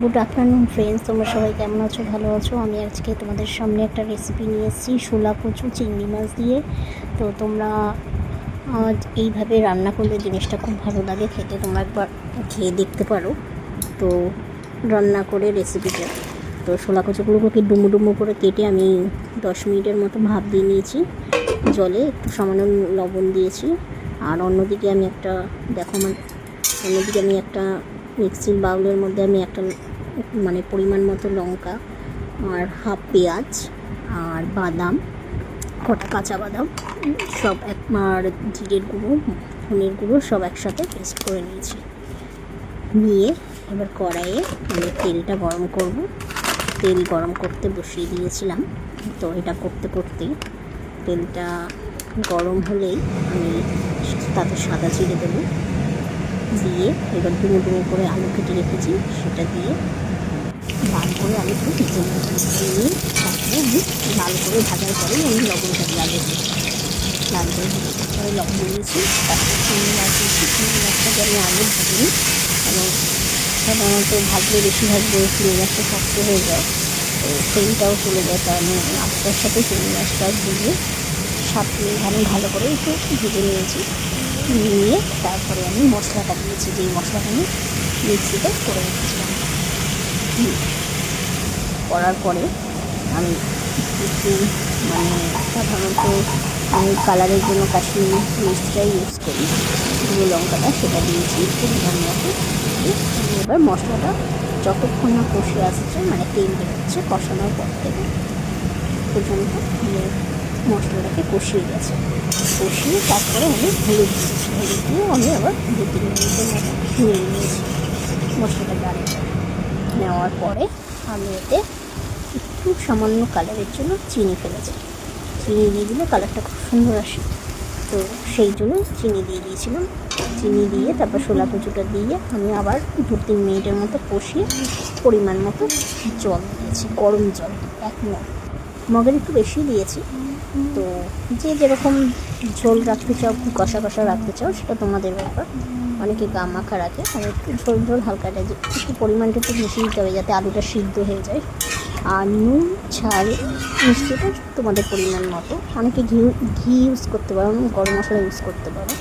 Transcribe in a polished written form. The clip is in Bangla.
গুড আফটারনুন ফ্রেন্ডস, তোমরা সবাই কেমন আছো? ভালো আছো? আমি আজকে তোমাদের সামনে একটা রেসিপি নিয়ে এসেছি শোলা কচু চিংড়ি মাছ দিয়ে। তো তোমরা আজ এইভাবে রান্না করলে জিনিসটা খুব ভালো লাগে খেতে, তোমরা একবার খেয়ে দেখতে পারো। তো রান্না করে রেসিপিটা, তো শোলা কচুগুলোকে ডুমো ডুমো করে কেটে আমি 10 মিনিটের মতো ভাপ দিয়ে নিয়েছি জলে, একটু সামান্য লবণ দিয়েছি। আর অন্যদিকে আমি একটা মিক্সির বাউলের মধ্যে আমি একটা পরিমাণ মতো লঙ্কা আর হাফ পেঁয়াজ আর বাদাম, কটা কাঁচা বাদাম সব আর জিরের গুঁড়ো, ধনের গুঁড়ো সব একসাথে পেস্ট করে নিয়েছি। নিয়ে এবার কড়াইয়ে আমি তেলটা গরম করব। তেল গরম করতে বসিয়ে দিয়েছিলাম। তো এটা করতে করতেই তেলটা গরম হলেই আমি তাতে সাদা জিরে দেবো, দিয়ে এবার ডুমো ডুমো করে আলু কেটে রেখেছি সেটা দিয়ে লাল করে আলুটা ভেজে নিয়ে তারপরে আমি লাল করে ভাজার পরেই আমি লবণটা লাল করে পরে লবণ দিয়েছি। তারপরে চিংড়ি মাছ দিয়েছি। চিংড়ি মাছটাকে আমি আলু ভাজিনি, কারণ সাধারণত ভাজলে বেশি ভাজলে চিংড়ি মাছটা শক্ত হয়ে যায়, তো সেইটাও চলে যায়। তার আমি আস্তার সাথে চিংড়ি মাছটা দিয়ে সাথে ভালো করে একটু ভেজে নিয়েছি। নিয়ে তারপরে আমি মশলাটা দিয়েছি, যেই মশলাটা আমি মিক্সিতে করে রেখেছিলাম। করার পরে আমি একটু সাধারণত আমি কালারের জন্য কাশ্মীরি মির্চটাই ইউজ করি, গুঁড়ো লঙ্কাটা সেটা দিয়েছি পরিমাণ মতো। এবার মশলাটা যতক্ষণ না কষে আসছে, তেল বেরোচ্ছে কষানোর পর থেকে পর্যন্ত মশলাটাকে কষিয়ে তারপরে আমি হলুদ দিয়ে আমি আবার 2-3 মিনিটের মতো নেড়ে নিয়েছি। মশলাটা গাড়ি নেওয়ার পরে আমি এতে একটু সামান্য কালারের জন্য চিনি ফেলেছি। চিনি দিয়ে দিলে কালারটা খুব সুন্দর আসে, তো সেই জন্য চিনি দিয়ে দিয়েছিলাম। চিনি দিয়ে তারপর শোলা কচুটা দিয়ে আমি আবার 2-3 মিনিটের মতো কষিয়ে পরিমাণ মতো জল দিয়েছি, গরম জল 1 মগের একটু বেশি দিয়েছি। তো যে যেরকম ঝোল রাখতে চাও, কি কষা কষা রাখতে চাও সেটা তোমাদের ব্যাপার। অনেকে গা মাখা রাখে, আর একটু ঝোল হালকাটা একটু পরিমাণটা একটু বেশি দিতে হবে যাতে আলুটা সিদ্ধ হয়ে যায়। আর নুন, ঝাল, মিষ্টিটা তোমাদের পরিমাণ মতো। অনেকে ঘি ইউজ করতে পারো, গরম মশলা ইউজ করতে পারো।